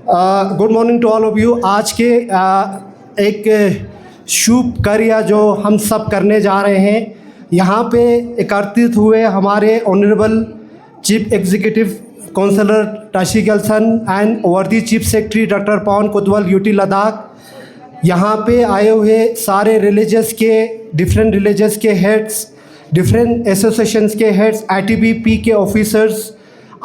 Good morning to all of you. आज के एक शुभ कार्य जो हम सब करने जा रहे हैं, यहाँ पे एकत्रित हुए हमारे honourable chief executive councillor Tashi Gyalson and worthy chief secretary doctor Pawan Kotwal UT Ladakh. यहाँ पे आए हुए सारे रिलीजियस के डिफरेंट रिलीजियस के हेड्स, डिफरेंट एसोसिएशंस के हेड्स, आईटीबीपी के ऑफिसर्स,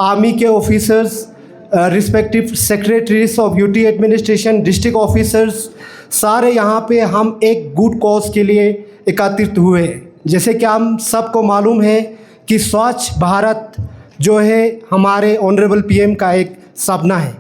आर्मी के officers, respective secretaries of UT administration, district officers, सारे यहाँ पे हम एक गुड कॉज के लिए एकत्रित हुए हैं। जैसे कि हम सबको मालूम है कि स्वच्छ भारत जो है हमारे ऑनरेबल पीएम का एक सपना है।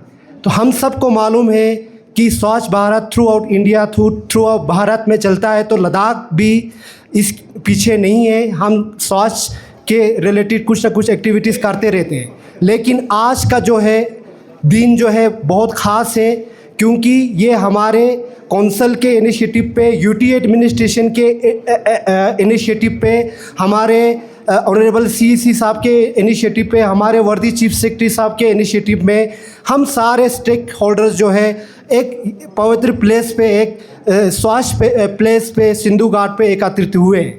तो हम सबको मालूम है कि स्वच्छ Bharat through out India, through out Bharat में चलता है, तो लद्दाख भी इस पीछे नहीं है। हम स्वच्छ के रिलेटेड कुछ ना कुछ एक्टिविटीज़ करते रहते हैं, लेकिन आज का जो है दिन जो है बहुत ख़ास है, क्योंकि ये हमारे कौंसल के इनिशिएटिव पे, यूटी एडमिनिस्ट्रेशन के इनिशिएटिव पे, हमारे ऑनरेबल सीईसी साहब के इनिशिएटिव पे, हमारे वर्दी चीफ सेक्रेटरी साहब के इनिशिएटिव में हम सारे स्टेक होल्डर्स जो है एक पवित्र प्लेस पे, एक स्वच्छ प्लेस पे, सिंधु घाट पे एकत्रित हुए।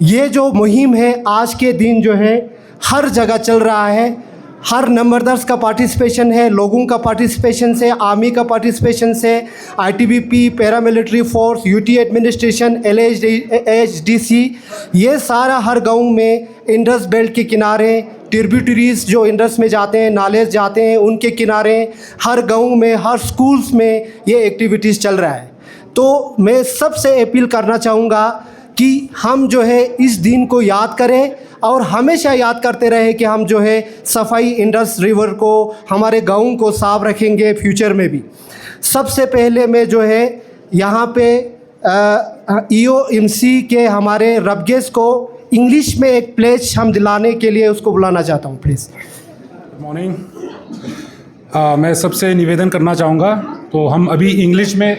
ये जो मुहिम है आज के दिन जो है हर जगह चल रहा है, हर नंबरदार्स का पार्टिसिपेशन है, लोगों का पार्टिसिपेशन से, आर्मी का पार्टिसिपेशन से, ITBP, paramilitary force, UT administration, LHDC, ये सारा हर गांव में इंडस बेल्ट के किनारे, ट्रिब्यूटरीज जो इंडस में जाते हैं, नालेज जाते हैं, उनके किनारे हर गांव में, हर स्कूल्स में ये एक्टिविटीज़ चल रहा है। तो मैं सबसे अपील करना चाहूँगा कि हम जो है इस दिन को याद करें और हमेशा याद करते रहे कि हम जो है सफाई इंडस रिवर को, हमारे गाँव को साफ रखेंगे फ्यूचर में भी। सबसे पहले मैं जो है यहाँ पे ईओएमसी के हमारे रबगेस को इंग्लिश में एक प्लेज हम दिलाने के लिए उसको बुलाना चाहता हूँ, प्लीज़। Good morning. मैं सबसे निवेदन करना चाहूँगा, तो हम अभी इंग्लिश में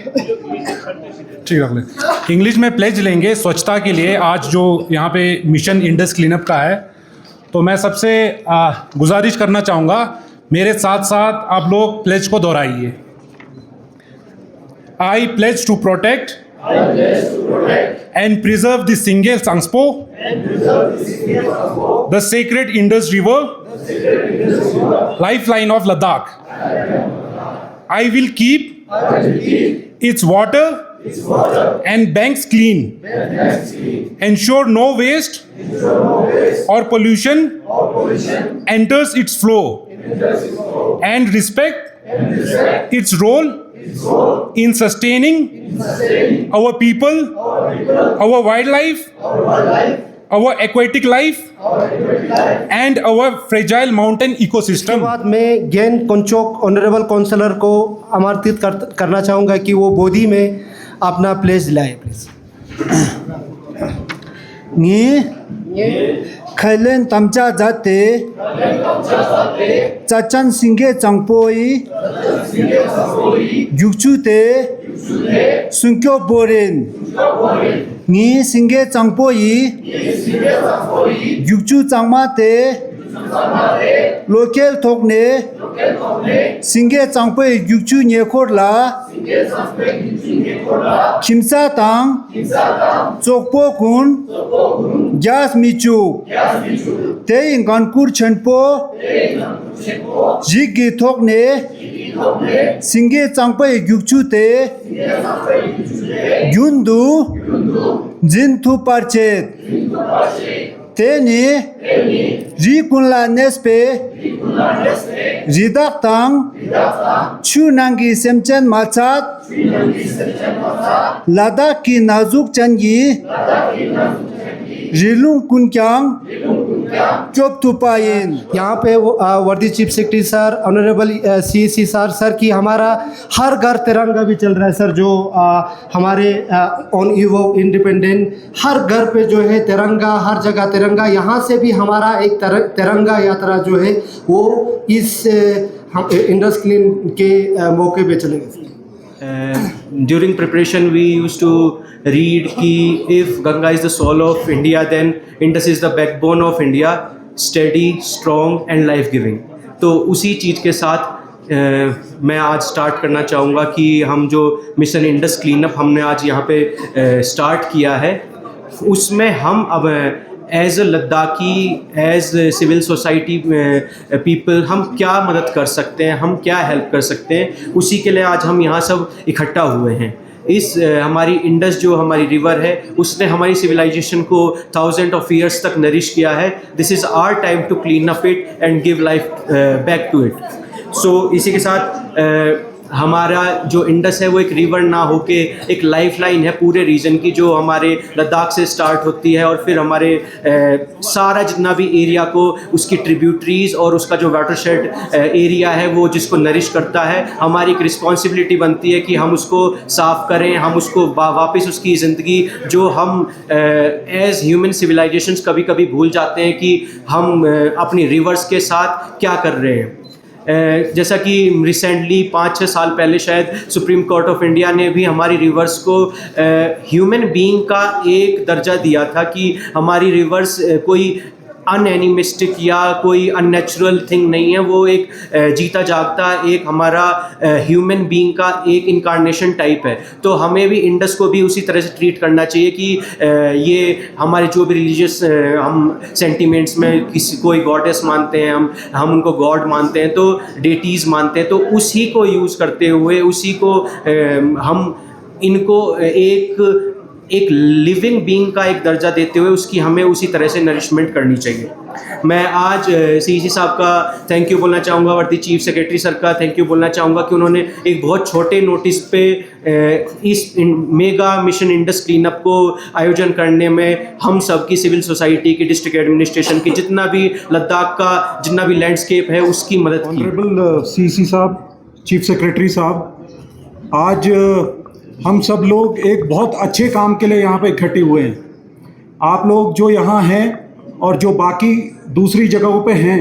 ठीक रख लें, इंग्लिश में प्लेज लेंगे स्वच्छता के लिए। आज जो यहाँ पे मिशन इंडस क्लीनअप का है, तो मैं सबसे गुजारिश करना चाहूँगा, मेरे साथ साथ आप लोग प्लेज को दोहराइए। I pledge to protect and preserve the Singel Sangpo, the sacred Indus River, lifeline of Ladakh. I will keep its water and banks clean, ensure no waste or pollution enters its flow, and respect its role in sustaining our people, our wildlife, our aquatic life, and our fragile mountain ecosystem. इसके बाद मैं gain Konchok honourable counsellor को आमंत्रित करना चाहूँगा कि वो बोधी में अपना प्लेस लाए, प्लीज। खैलेन तमचा जाते चाचन सिंगे चंगपोई युक्चुते सुंक्यो बोरेन नी सिंगे चंगपोई युक्चु चंगमाते लोकेल थोकने सिंगे चंगपोई युक्चु नेकोरला खिमसा तांग चोकपो कुन ग्यास मिचु ते इंगानकुर छनपो जिगी थोकने सिंगे चांगपे युक्चु ते युंदु जिंथु पार्चेत तेनी रिकुनला नेस्पे रिदाक तांग चुनांगी सेमचन माचात लद्दाख की नाजुक चंगी रिलुंग कुनक्यांग चोप तुपाइन। यहाँ पे वर्दी chief secretary sir, honourable CEC sir की हमारा हर घर तिरंगा भी चल रहा है सर। जो हमारे ऑन ईव ऑफ इंडिपेंडेंट हर घर पे जो है तिरंगा, हर जगह तिरंगा। यहाँ से भी हमारा एक तिरंगा यात्रा जो है वो इस इंडस क्लीन के मौके पे चलेगी। During preparation we used to read कि if Ganga is the soul of India, then Indus is the backbone of India, steady, strong and life giving। तो उसी चीज़ के साथ मैं आज स्टार्ट करना चाहूँगा कि हम जो मिशन इंडस क्लीनअप हमने आज यहाँ पे स्टार्ट किया है, उसमें हम अब as a Ladakhi, as civil society people हम क्या मदद कर सकते हैं, हम क्या हेल्प कर सकते हैं, उसी के लिए आज हम यहाँ सब इकट्ठा हुए हैं। इस हमारी इंडस जो हमारी रिवर है, उसने हमारी सिविलाइजेशन को 1000 ऑफ ईयर्स तक नरिश किया है। This is our time to clean up it and give life back to it. So इसी के साथ हमारा जो इंडस है वो एक रिवर ना होके एक लाइफलाइन है पूरे रीजन की, जो हमारे लद्दाख से स्टार्ट होती है और फिर हमारे सारा जितना भी एरिया को उसकी ट्रिब्यूटरीज और उसका जो वाटरशेड एरिया है वो जिसको नरिश करता है। हमारी एक रिस्पॉन्सिबिलिटी बनती है कि हम उसको साफ़ करें, हम उसको वापस उसकी ज़िंदगी जो हम एज ह्यूमन सिविलाइजेशंस कभी कभी भूल जाते हैं कि हम अपनी रिवर्स के साथ क्या कर रहे हैं। जैसा कि रिसेंटली 5-6 साल पहले शायद सुप्रीम कोर्ट ऑफ इंडिया ने भी हमारी रिवर्स को ह्यूमन बीइंग का एक दर्जा दिया था कि हमारी रिवर्स कोई अनएनिमिस्टिक या कोई अननेचुरल थिंग नहीं है, वो एक जीता जागता एक हमारा ह्यूमन बीइंग का एक इनकारनेशन टाइप है। तो हमें भी इंडस को भी उसी तरह से ट्रीट करना चाहिए कि ये हमारे जो भी रिलीजियस हम सेंटिमेंट्स में किसी कोई गॉडेस मानते हैं, हम उनको गॉड मानते हैं, तो डेटीज़ मानते हैं, तो उसी को यूज़ करते हुए उसी को हम इनको एक लिविंग बीइंग का एक दर्जा देते हुए उसकी हमें उसी तरह से नरिशमेंट करनी चाहिए। मैं आज सीसी साहब का थैंक यू बोलना चाहूँगा, वर्दी चीफ सेक्रेटरी सर का थैंक यू बोलना चाहूँगा कि उन्होंने एक बहुत छोटे नोटिस पे इस मेगा मिशन इंडस क्लीनअप को आयोजन करने में हम सब की सिविल सोसाइटी की, डिस्ट्रिक्ट एडमिनिस्ट्रेशन की, जितना भी लद्दाख का जितना भी लैंडस्केप है उसकी मदद की। ऑनरेबल सीसी साहब, चीफ सेक्रेटरी साहब, आज हम सब लोग एक बहुत अच्छे काम के लिए यहाँ पे इकट्ठे हुए हैं। आप लोग जो यहाँ हैं और जो बाकी दूसरी जगहों पे हैं,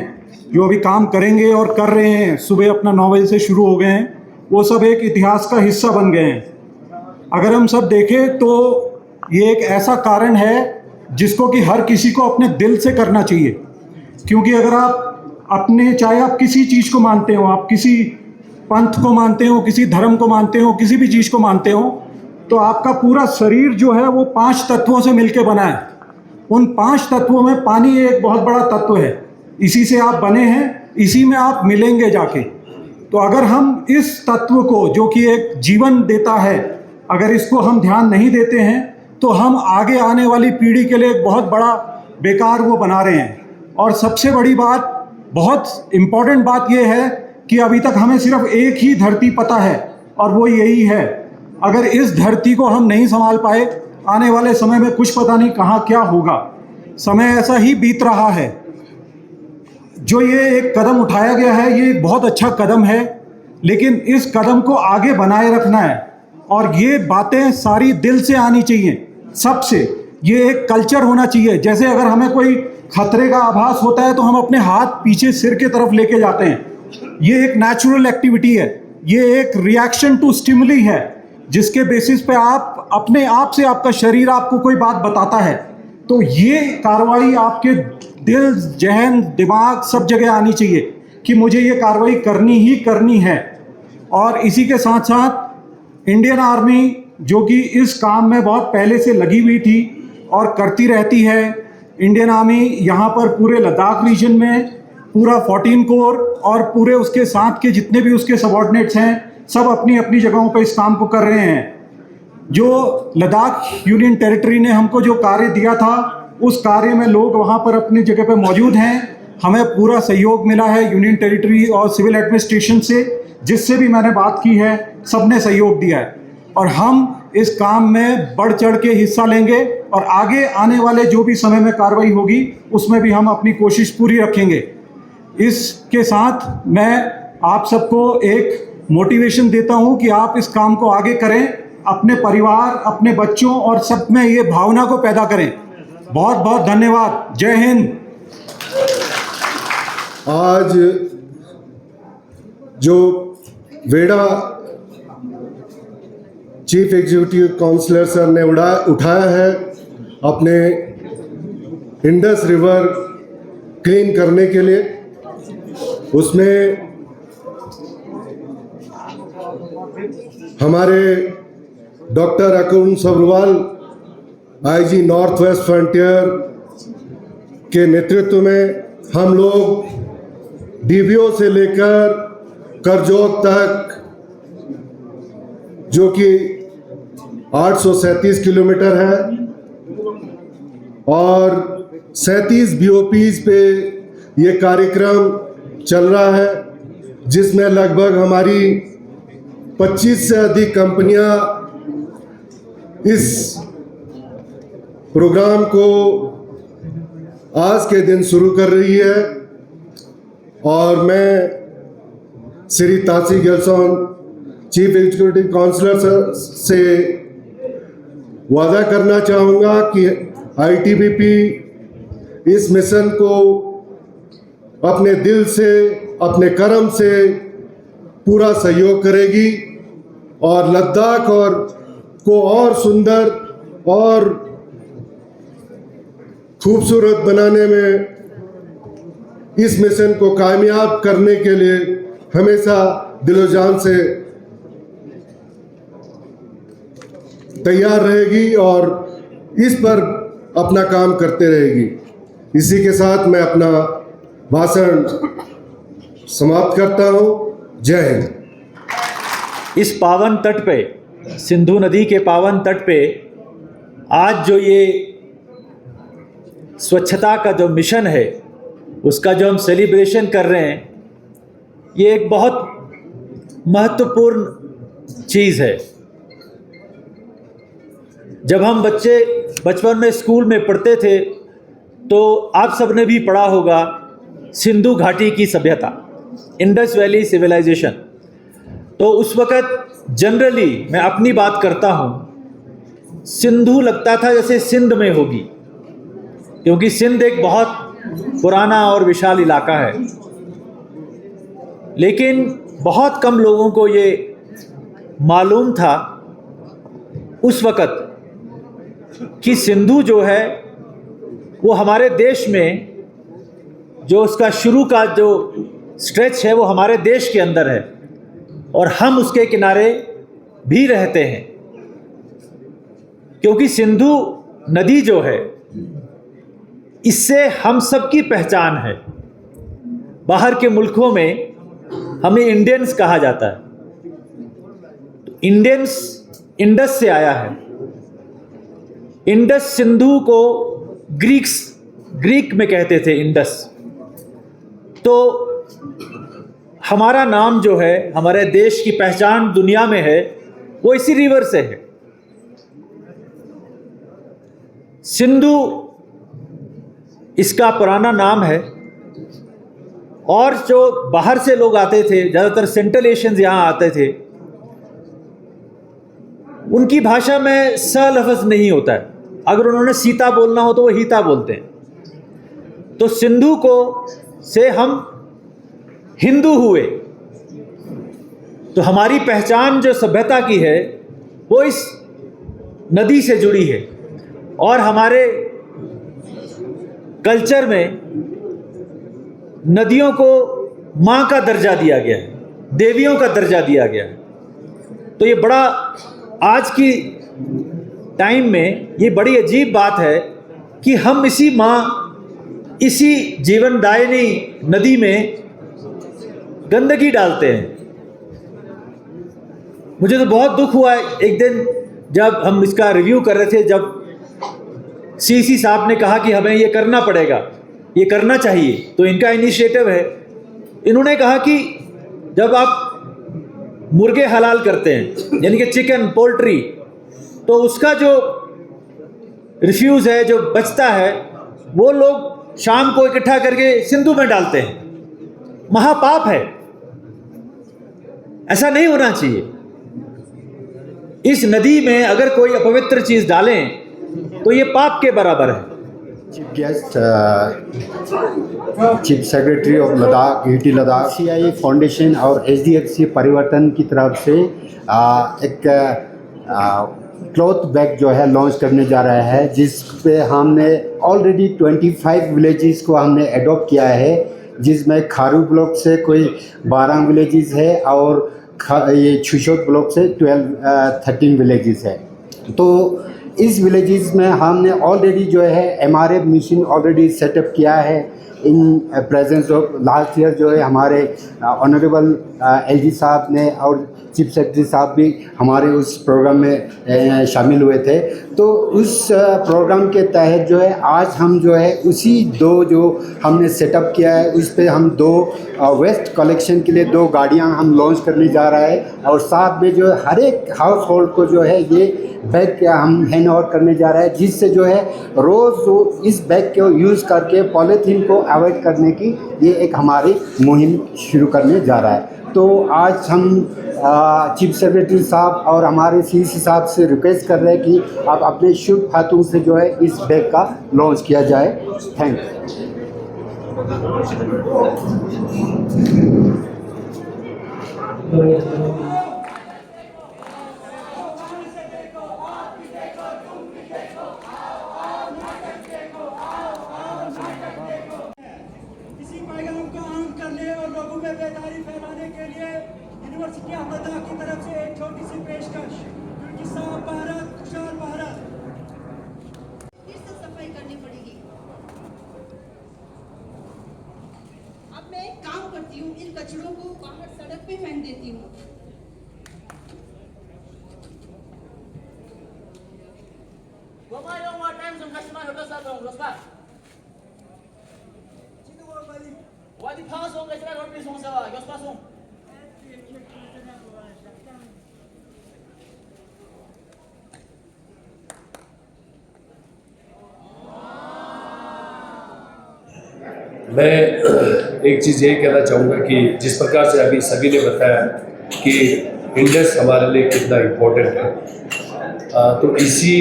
जो अभी काम करेंगे और कर रहे हैं, सुबह अपना 9 बजे से शुरू हो गए हैं, वो सब एक इतिहास का हिस्सा बन गए हैं। अगर हम सब देखें तो ये एक ऐसा कारण है जिसको कि हर किसी को अपने दिल से करना चाहिए, क्योंकि अगर आप अपने, चाहे आप किसी चीज़ को मानते हो, आप किसी पंथ को मानते हो, किसी धर्म को मानते हो, किसी भी चीज़ को मानते हो, तो आपका पूरा शरीर जो है वो 5 तत्वों से मिलकर बना है। उन 5 तत्वों में पानी एक बहुत बड़ा तत्व है, इसी से आप बने हैं, इसी में आप मिलेंगे जाके। तो अगर हम इस तत्व को, जो कि एक जीवन देता है, अगर इसको हम ध्यान नहीं देते हैं तो हम आगे आने वाली पीढ़ी के लिए एक बहुत बड़ा बेकार वो बना रहे हैं। और सबसे बड़ी बात, बहुत इम्पॉर्टेंट बात यह है कि अभी तक हमें सिर्फ एक ही धरती पता है और वो यही है। अगर इस धरती को हम नहीं संभाल पाए, आने वाले समय में कुछ पता नहीं कहाँ क्या होगा। समय ऐसा ही बीत रहा है। जो ये एक कदम उठाया गया है, ये एक बहुत अच्छा कदम है, लेकिन इस कदम को आगे बनाए रखना है और ये बातें सारी दिल से आनी चाहिए सबसे। ये एक कल्चर होना चाहिए। जैसे अगर हमें कोई खतरे का आभास होता है तो हम अपने हाथ पीछे सिर के तरफ लेके जाते हैं। ये एक नेचुरल एक्टिविटी है, ये एक रिएक्शन टू स्टिमुली है, जिसके बेसिस पे आप अपने आप से, आपका शरीर आपको कोई बात बताता है। तो ये कार्रवाई आपके दिल, जहन, दिमाग सब जगह आनी चाहिए कि मुझे ये कार्रवाई करनी ही करनी है। और इसी के साथ साथ इंडियन आर्मी, जो कि इस काम में बहुत पहले से लगी हुई थी और करती रहती है, इंडियन आर्मी यहाँ पर पूरे लद्दाख रीजन में पूरा 14 कोर और पूरे उसके साथ के जितने भी उसके सबऑर्डिनेट्स हैं, सब अपनी अपनी जगहों पर इस काम को कर रहे हैं। जो लद्दाख यूनियन टेरिटरी ने हमको जो कार्य दिया था, उस कार्य में लोग वहाँ पर अपनी जगह पर मौजूद हैं। हमें पूरा सहयोग मिला है यूनियन टेरिटरी और सिविल एडमिनिस्ट्रेशन से, जिससे भी मैंने बात की है, सबने सहयोग दिया है। और हम इस काम में बढ़ चढ़ के हिस्सा लेंगे और आगे आने वाले जो भी समय में कार्रवाई होगी उसमें भी हम अपनी कोशिश पूरी रखेंगे। इसके साथ मैं आप सबको एक मोटिवेशन देता हूं कि आप इस काम को आगे करें, अपने परिवार, अपने बच्चों और सब में ये भावना को पैदा करें। बहुत बहुत धन्यवाद। जय हिंद। आज जो वेड़ा चीफ एग्जीक्यूटिव काउंसलर सर ने उठाया है अपने इंडस रिवर क्लीन करने के लिए, उसमें हमारे doctor Akun Sabharwal IG north west frontier के नेतृत्व में हम लोग डीबीओ से लेकर करजोक तक, जो कि 837 किलोमीटर है, और 37 बीओपीज पे ये कार्यक्रम चल रहा है, जिसमें लगभग हमारी 25 से अधिक कंपनियां इस प्रोग्राम को आज के दिन शुरू कर रही है। और मैं श्री तासी गेल्सोन चीफ एग्जीक्यूटिव काउंसलर से वादा करना चाहूँगा कि आईटीबीपी इस मिशन को अपने दिल से, अपने कर्म से पूरा सहयोग करेगी और लद्दाख को और सुंदर और खूबसूरत बनाने में इस मिशन को कामयाब करने के लिए हमेशा दिलो-जान से तैयार रहेगी और इस पर अपना काम करते रहेगी। इसी के साथ मैं अपना भाषण समाप्त करता हूँ। जय हिंद। इस पावन तट पे, सिंधु नदी के पावन तट पे आज जो ये स्वच्छता का जो मिशन है, उसका जो हम सेलिब्रेशन कर रहे हैं, ये एक बहुत महत्वपूर्ण चीज़ है। जब हम बचपन में स्कूल में पढ़ते थे तो आप सबने भी पढ़ा होगा सिंधु घाटी की सभ्यता, इंडस वैली सिविलाइजेशन। तो उस वक़्त जनरली मैं अपनी बात करता हूँ, सिंधु लगता था जैसे सिंध में होगी, क्योंकि सिंध एक बहुत पुराना और विशाल इलाका है। लेकिन बहुत कम लोगों को ये मालूम था उस वक़्त कि सिंधु जो है वो हमारे देश में, जो उसका शुरू का जो स्ट्रेच है वो हमारे देश के अंदर है और हम उसके किनारे भी रहते हैं। क्योंकि सिंधु नदी जो है, इससे हम सब की पहचान है। बाहर के मुल्कों में हमें इंडियंस कहा जाता है। इंडियंस इंडस से आया है। इंडस सिंधु को ग्रीक में कहते थे इंडस। तो हमारा नाम जो है, हमारे देश की पहचान दुनिया में है, वो इसी रिवर से है। सिंधु इसका पुराना नाम है। और जो बाहर से लोग आते थे, ज़्यादातर सेंट्रल एशियंस यहाँ आते थे, उनकी भाषा में स लफ्ज़ नहीं होता है। अगर उन्होंने सीता बोलना हो तो वो हीता बोलते हैं। तो सिंधु को से हम हिंदू हुए। तो हमारी पहचान जो सभ्यता की है वो इस नदी से जुड़ी है। और हमारे कल्चर में नदियों को माँ का दर्जा दिया गया है, देवियों का दर्जा दिया गया है। तो ये बड़ा आज की टाइम में ये बड़ी अजीब बात है कि हम इसी माँ, इसी जीवनदायिनी नदी में गंदगी डालते हैं। मुझे तो बहुत दुख हुआ एक दिन जब हम इसका रिव्यू कर रहे थे, जब सीसी साहब ने कहा कि हमें ये करना पड़ेगा, ये करना चाहिए। तो इनका इनिशिएटिव है। इन्होंने कहा कि जब आप मुर्गे हलाल करते हैं, यानी कि चिकन, पोल्ट्री, तो उसका जो रिफ्यूज़ है, जो बचता है, वो लोग शाम को इकट्ठा करके सिंधु में डालते हैं। महापाप है, ऐसा नहीं होना चाहिए। इस नदी में अगर कोई अपवित्र चीज़ डालें तो ये पाप के बराबर है। Chief guest, chief secretary of Ladakh, UT Ladakh, CIE foundation और HDFC परिवर्तन की तरफ से एक क्लॉथ बैग जो है लॉन्च करने जा रहा है, जिस पे हमने ऑलरेडी 25 विलेजेस को हमने एडॉप्ट किया है। जिसमें खारू ब्लॉक से कोई 12 विलेजेस है और ये छुशोत ब्लॉक से 13 विलेजेस है। तो इस विलेजेस में हमने ऑलरेडी जो है एमआरएफ मिशन ऑलरेडी सेटअप किया है in presence of last year जो है हमारे ऑनरेबल एलजी साहब ने और चीफ सेक्रेटरी साहब भी हमारे उस प्रोग्राम में शामिल हुए थे। तो उस प्रोग्राम के तहत जो है आज हम जो है उसी 2 जो हमने सेटअप किया है उस पे हम 2 वेस्ट कलेक्शन के लिए 2 गाड़ियां हम लॉन्च करने जा रहा है और साथ में जो है हर एक हाउस होल्ड को जो है ये बैग हम हैंड ओवर करने जा रहा है, जिससे जो है रोज़ इस बैग को यूज़ करके पॉलीथीन को अवॉइड करने की ये एक हमारी मुहिम शुरू करने जा रहा है। तो आज हम चीफ सेक्रेटरी साहब और हमारे सीसी साहब से रिक्वेस्ट कर रहे हैं कि आप अपने शुभ हाथों से जो है इस बैग का लॉन्च किया जाए। Thank you. इसी पैगाम को आम करने और लोगों में बेदारी फैलाने के लिए यूनिवर्सिटी अहमदाबाद की तरफ से एक छोटी सी पेशकश, क्योंकि साफ भारत खुशहाल भारत। फिर से सफाई करनी पड़ेगी। अब मैं एक काम करती हूँ, इन कचड़ों को बाहर सड़क पे फेंक देती हूँ। मैं एक चीज़ यही कहना चाहूँगा कि जिस प्रकार से अभी सभी ने बताया कि इंडस हमारे लिए कितना इम्पोर्टेंट है, तो इसी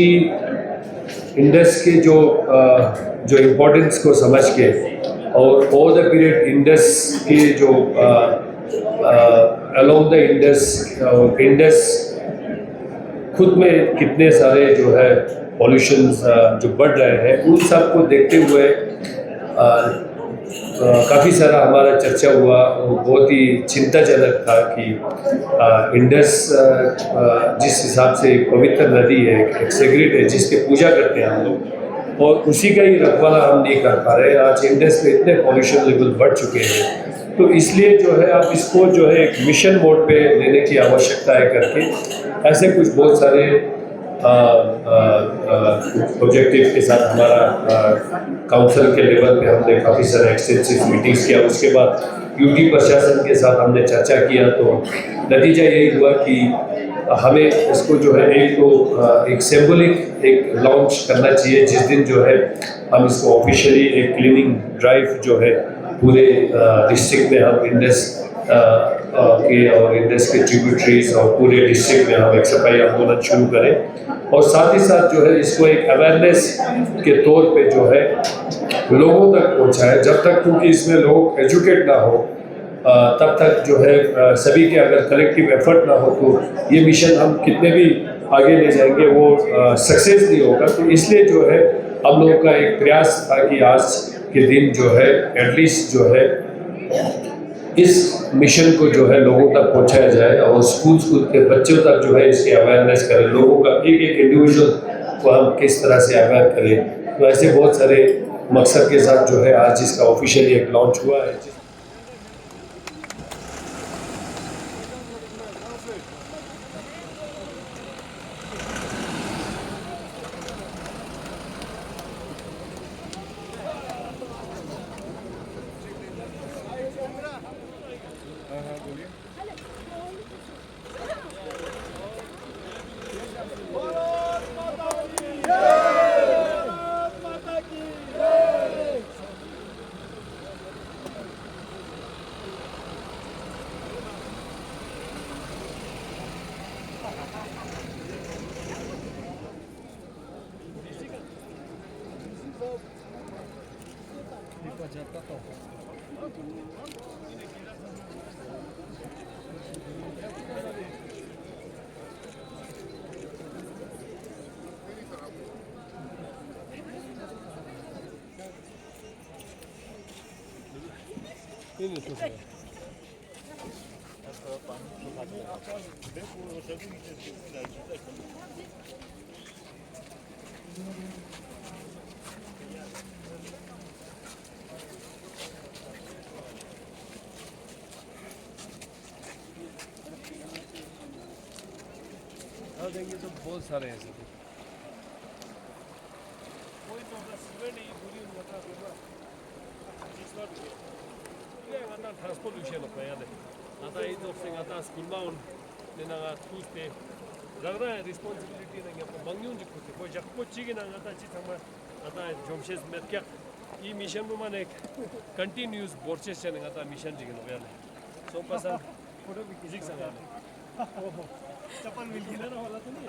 इंडस के जो इम्पोर्टेंस को समझ के और ओवर द पीरियड इंडस के जो अलोंग द इंडस खुद में कितने सारे जो है पॉल्यूशंस जो बढ़ रहे हैं, उन सब को देखते हुए काफ़ी सारा हमारा चर्चा हुआ। बहुत ही चिंताजनक था कि इंडस जिस हिसाब से एक पवित्र नदी है, एक सेक्रेट है जिसकी पूजा करते हैं हम लोग, और उसी का ही रखवाला हम नहीं कर पा रहे। आज इंडस में इतने पॉल्यूशन लेवल बढ़ चुके हैं, तो इसलिए जो है आप इसको जो है एक मिशन मोड पे लेने की आवश्यकता है करके ऐसे कुछ बहुत सारे ऑब्जेक्टिव के साथ हमारा काउंसिल के लेवल पे हमने काफ़ी सारे एक्सटेंसिव मीटिंग्स किया। उसके बाद यूटी प्रशासन के साथ हमने चर्चा किया, तो नतीजा यही हुआ कि हमें इसको जो है एक सिंबॉलिक एक लॉन्च करना चाहिए, जिस दिन जो है हम इसको ऑफिशियली एक क्लीनिंग ड्राइव जो है पूरे डिस्ट्रिक्ट में हम इंडस के और इंडस के ट्रिब्यूटरीज और पूरे डिस्ट्रिक्ट में हम एक सफाई आंदोलन शुरू करें, और साथ ही साथ जो है इसको एक अवेयरनेस के तौर पे जो है लोगों तक पहुंचाए। जब तक क्योंकि इसमें लोग एजुकेट ना हो तब तक जो है सभी के अगर कलेक्टिव एफर्ट ना हो तो ये मिशन हम कितने भी आगे ले जाएंगे वो सक्सेस नहीं होगा। तो इसलिए जो है हम लोगों का एक प्रयास था कि आज के दिन जो है एटलीस्ट जो है इस मिशन को जो है लोगों तक पहुंचाया जाए और स्कूल के बच्चों तक जो है इसकी अवेयरनेस करें, लोगों का एक एक इंडिविजुअल को हम किस तरह से अवेयर करें। तो ऐसे बहुत सारे मकसद के साथ जो है आज इसका ऑफिशियली एक लॉन्च हुआ है। देंगे तो बहुत सारे हैं ट्रांसपोर्टेशन आता इधर से आता स्कूल में लेना तुझते लग रहा है रिस्पॉन्सिबिलिटी नहीं है मंग्यूं जिक्कुते कोई जक्को चीज़ ना आता चीज़ हम आता जोमशेस में क्या ये मिशन में माने कंटिन्यूस बोर्चेस चलें आता मिशन जिगनो यार सो पसंद फोटो भी किसी संग चप्पल मिल गई ना वाला तो नहीं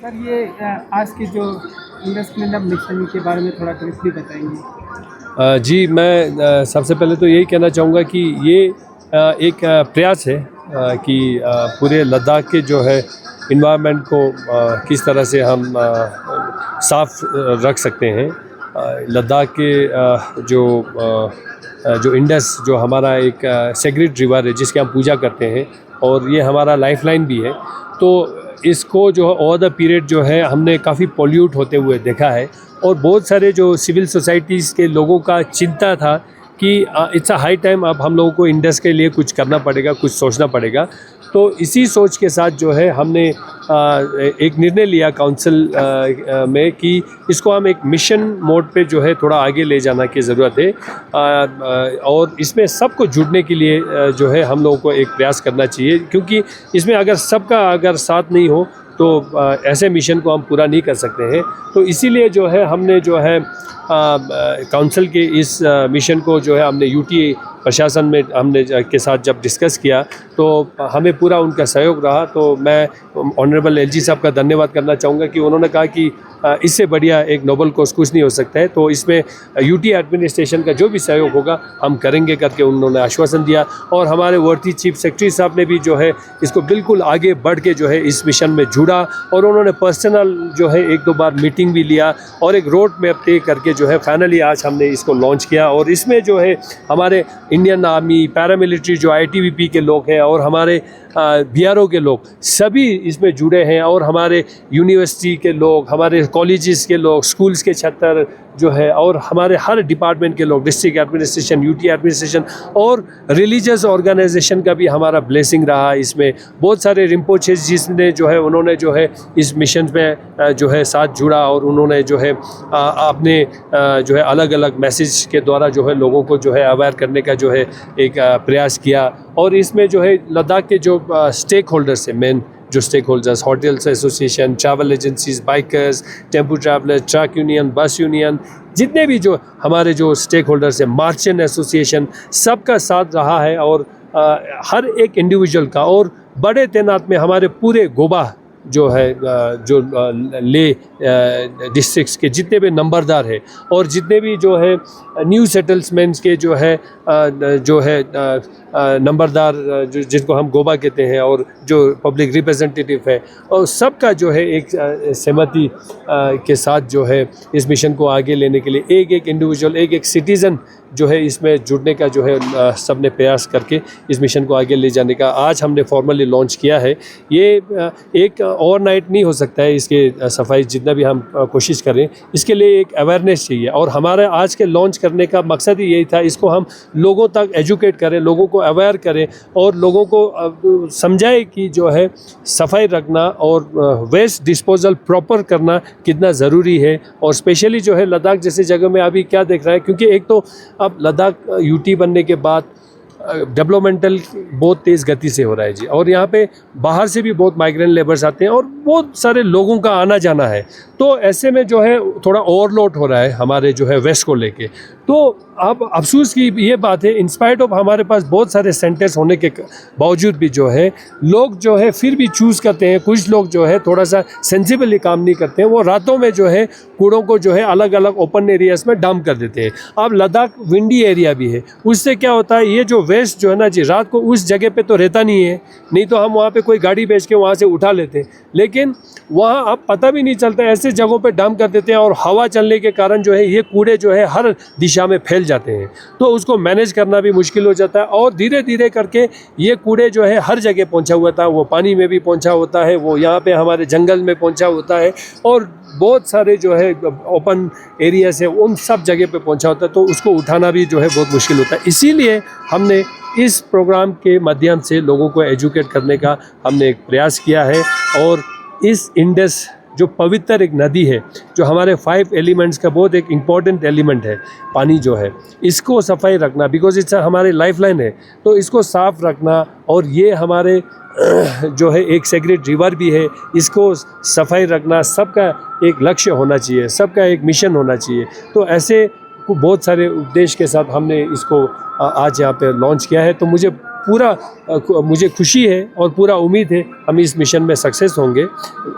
सर ये आज के जो इंडस क्लीनअप मिशन के बारे में थोड़ा ब्रीफली बताएंगे। जी मैं सबसे पहले तो यही कहना चाहूँगा कि ये एक प्रयास है कि पूरे लद्दाख के जो है इन्वायरमेंट को किस तरह से हम साफ रख सकते हैं। लद्दाख के जो इंडस जो हमारा एक सेक्रेड रिवर है जिसकी हम पूजा करते हैं और ये हमारा लाइफलाइन भी है, तो इसको जो ओवर द पीरियड जो है हमने काफ़ी पॉल्यूट होते हुए देखा है और बहुत सारे जो सिविल सोसाइटीज़ के लोगों का चिंता था कि इट्स अ हाई टाइम अब हम लोगों को इंडस के लिए कुछ करना पड़ेगा, कुछ सोचना पड़ेगा। तो इसी सोच के साथ जो है हमने एक निर्णय लिया काउंसिल में कि इसको हम एक मिशन मोड पे जो है थोड़ा आगे ले जाना की ज़रूरत है और इसमें सबको जुड़ने के लिए जो है हम लोगों को एक प्रयास करना चाहिए, क्योंकि इसमें अगर सबका अगर साथ नहीं हो तो ऐसे मिशन को हम पूरा नहीं कर सकते हैं। तो इसीलिए जो है हमने जो है काउंसिल के इस मिशन को जो है हमने यूटी प्रशासन में हमने के साथ जब डिस्कस किया तो हमें पूरा उनका सहयोग रहा। तो मैं ऑनरेबल एलजी साहब का धन्यवाद करना चाहूँगा कि उन्होंने कहा कि इससे बढ़िया एक नोबल कॉज कुछ नहीं हो सकता है, तो इसमें यूटी एडमिनिस्ट्रेशन का जो भी सहयोग होगा हम करेंगे करके उन्होंने आश्वासन दिया। और हमारे वर्ती चीफ सेक्रेटरी साहब ने भी जो है इसको बिल्कुल आगे बढ़ के जो है इस मिशन में जुड़ा और उन्होंने पर्सनल जो है 1-2 बार मीटिंग भी लिया और एक रोड मैप तय करके जो है फाइनली आज हमने इसको लॉन्च किया। और इसमें जो है हमारे इंडियन आर्मी, पैरामिलिट्री जो आईटीबीपी के लोग हैं और हमारे बीआरओ के लोग सभी इसमें जुड़े हैं और हमारे यूनिवर्सिटी के लोग, हमारे कॉलेजेस के लोग, स्कूल्स के छात्र जो है और हमारे हर डिपार्टमेंट के लोग, डिस्ट्रिक्ट एडमिनिस्ट्रेशन, यूटी एडमिनिस्ट्रेशन और रिलीजियस ऑर्गेनाइजेशन का भी हमारा ब्लेसिंग रहा। इसमें बहुत सारे रिम्पोचेस जिसने जो है उन्होंने जो है इस मिशन में जो है साथ जुड़ा और उन्होंने जो है अपने जो है अलग अलग मैसेज के द्वारा जो है लोगों को जो है अवेयर करने का जो है एक प्रयास किया। और इसमें जो है लद्दाख के जो स्टेक होल्डर्स हैं, मेन जो stakeholders, hotels association, travel agencies, bikers, tempo traveller, truck union, bus union, जितने भी जो हमारे जो स्टेक होल्डर्स हैं, मार्चेंट एसोसिएशन, सबका साथ रहा है। और हर एक इंडिविजुअल का और बड़े तैनात में हमारे पूरे गोवा जो है जो ले डिस्ट्रिक्ट्स के जितने भी नंबरदार है और जितने भी जो है न्यू सेटल्समेंट्स के जो है नंबरदार जिनको हम गोवा कहते हैं और जो पब्लिक रिप्रेजेंटेटिव है, और सबका जो है एक सहमति के साथ जो है इस मिशन को आगे लेने के लिए एक एक इंडिविजुअल, एक एक सिटीज़न जो है इसमें जुड़ने का जो है सब ने प्रयास करके इस मिशन को आगे ले जाने का आज हमने फॉर्मली लॉन्च किया है। ये एक ओवरनाइट नहीं हो सकता है, इसके सफाई जितना भी हम कोशिश करें, इसके लिए एक अवेयरनेस चाहिए और हमारा आज के लॉन्च करने का मकसद ही यही था, इसको हम लोगों तक एजुकेट करें, लोगों को अवेयर करें और लोगों को समझाएं कि जो है सफाई रखना और वेस्ट डिस्पोजल प्रॉपर करना कितना ज़रूरी है। और स्पेशली जो है लद्दाख जैसे जगह में अभी क्या देख रहा है, क्योंकि एक तो अब लद्दाख यूटी बनने के बाद डेवलपमेंटल बहुत तेज़ गति से हो रहा है जी। और यहाँ पे बाहर से भी बहुत माइग्रेंट लेबर्स आते हैं और बहुत सारे लोगों का आना जाना है, तो ऐसे में जो है थोड़ा ओवरलोड हो रहा है हमारे जो है वेस्ट को लेके। तो अब अफसोस की ये बात है, इंस्पाइट ऑफ हमारे पास बहुत सारे सेंटर्स होने के बावजूद भी जो है लोग जो है फिर भी चूज़ करते हैं, कुछ लोग जो है थोड़ा सा सेंसिबली काम नहीं करते हैं, वो रातों में जो है कूड़ों को जो है अलग अलग ओपन एरियाज में डंप कर देते हैं। अब लद्दाख विंडी एरिया भी है, उससे क्या होता है ये जो वेस्ट जो है ना जी रात को उस जगह पे तो रहता नहीं है, नहीं तो हम वहाँ पे कोई गाड़ी भेज के वहाँ से उठा लेते हैं, लेकिन वहाँ अब पता भी नहीं चलता, ऐसे जगहों पे डंप कर देते हैं और हवा चलने के कारण जो है ये कूड़े जो है हर दिशा में फैल जाते हैं, तो उसको मैनेज करना भी मुश्किल हो जाता है। और धीरे धीरे करके ये कूड़े जो है हर जगह पहुँचा हुआ था, वो पानी में भी पहुँचा होता है, वो यहाँ पे हमारे जंगल में पहुँचा होता है और बहुत सारे जो है ओपन एरिया से उन सब जगह पे पहुँचा होता है, तो उसको उठाना भी जो है बहुत मुश्किल होता है। इसीलिए हमने इस प्रोग्राम के माध्यम से लोगों को एजुकेट करने का हमने एक प्रयास किया है। और इस इंडस जो पवित्र एक नदी है, जो हमारे 5 एलिमेंट्स का बहुत एक इम्पॉर्टेंट एलिमेंट है, पानी जो है इसको सफाई रखना, बिकॉज इट्स हमारे लाइफलाइन है, तो इसको साफ रखना। और ये हमारे जो है एक सेक्रेट रिवर भी है, इसको सफाई रखना सबका एक लक्ष्य होना चाहिए, सबका एक मिशन होना चाहिए। तो ऐसे बहुत सारे उद्देश्य के साथ हमने इसको आज यहाँ पे लॉन्च किया है। तो मुझे खुशी है और पूरा उम्मीद है हम इस मिशन में सक्सेस होंगे।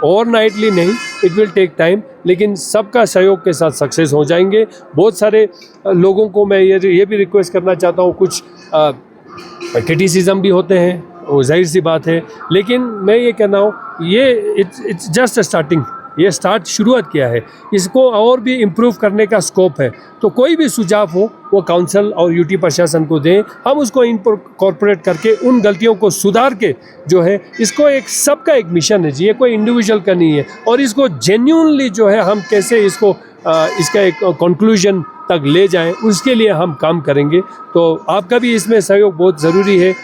ओवरनाइटली नहीं, इट विल टेक टाइम, लेकिन सबका सहयोग के साथ सक्सेस हो जाएंगे। बहुत सारे लोगों को मैं ये भी रिक्वेस्ट करना चाहता हूँ, कुछ क्रिटिसिज्म भी होते हैं, वो जाहिर सी बात है, लेकिन मैं ये कह रहा हूँ ये इट्स जस्ट स्टार्टिंग, ये शुरुआत किया है, इसको और भी इम्प्रूव करने का स्कोप है। तो कोई भी सुझाव हो वो काउंसिल और यूटी प्रशासन को दें, हम उसको इनकॉर्पोरेट करके उन गलतियों को सुधार के जो है इसको एक सबका एक मिशन है जी, ये कोई इंडिविजुअल का नहीं है। और इसको जेन्युइनली जो है हम कैसे इसको इसका एक कंक्लूजन तक ले जाएं, उसके लिए हम काम करेंगे। तो आपका भी इसमें सहयोग बहुत ज़रूरी है,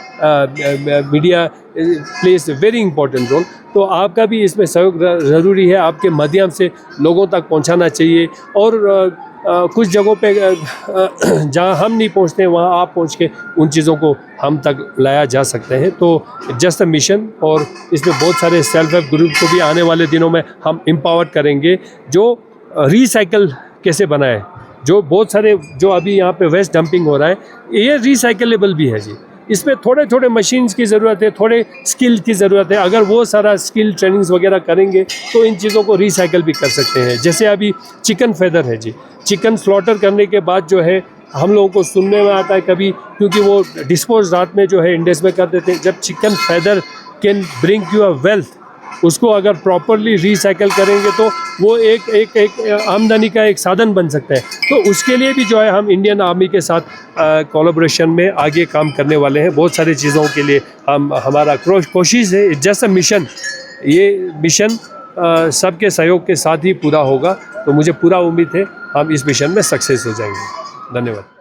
media place a very important role, तो आपका भी इसमें सहयोग ज़रूरी है, आपके माध्यम से लोगों तक पहुंचाना चाहिए। और कुछ जगहों पे जहां हम नहीं पहुंचते वहां आप पहुंच के उन चीज़ों को हम तक लाया जा सकते हैं। तो जस्ट अ मिशन, और इसमें बहुत सारे सेल्फ हेल्प ग्रुप को भी आने वाले दिनों में हम एम्पावर करेंगे, जो रिसाइकल कैसे बनाए, जो बहुत सारे जो अभी यहाँ पे वेस्ट डंपिंग हो रहा है ये रिसाइकलेबल भी है जी, इसमें थोड़े थोड़े मशीन्स की ज़रूरत है, थोड़े स्किल की ज़रूरत है। अगर वो सारा स्किल ट्रेनिंग्स वगैरह करेंगे तो इन चीज़ों को रिसाइकल भी कर सकते हैं। जैसे अभी चिकन फेदर है जी, चिकन स्लॉटर करने के बाद जो है हम लोगों को सुनने में आता है कभी, क्योंकि वो डिस्पोज रात में जो है इंडेस में कर देते हैं, जब chicken feather can bring you a wealth, उसको अगर प्रॉपरली रिसाइकल करेंगे तो वो एक आमदनी का एक साधन बन सकता है। तो उसके लिए भी जो है हम इंडियन आर्मी के साथ कोलैबोरेशन में आगे काम करने वाले हैं। बहुत सारी चीज़ों के लिए हमारा कोशिश है, जस्ट अ मिशन, ये मिशन सबके सहयोग के साथ ही पूरा होगा। तो मुझे पूरा उम्मीद है हम इस मिशन में सक्सेस हो जाएंगे। धन्यवाद।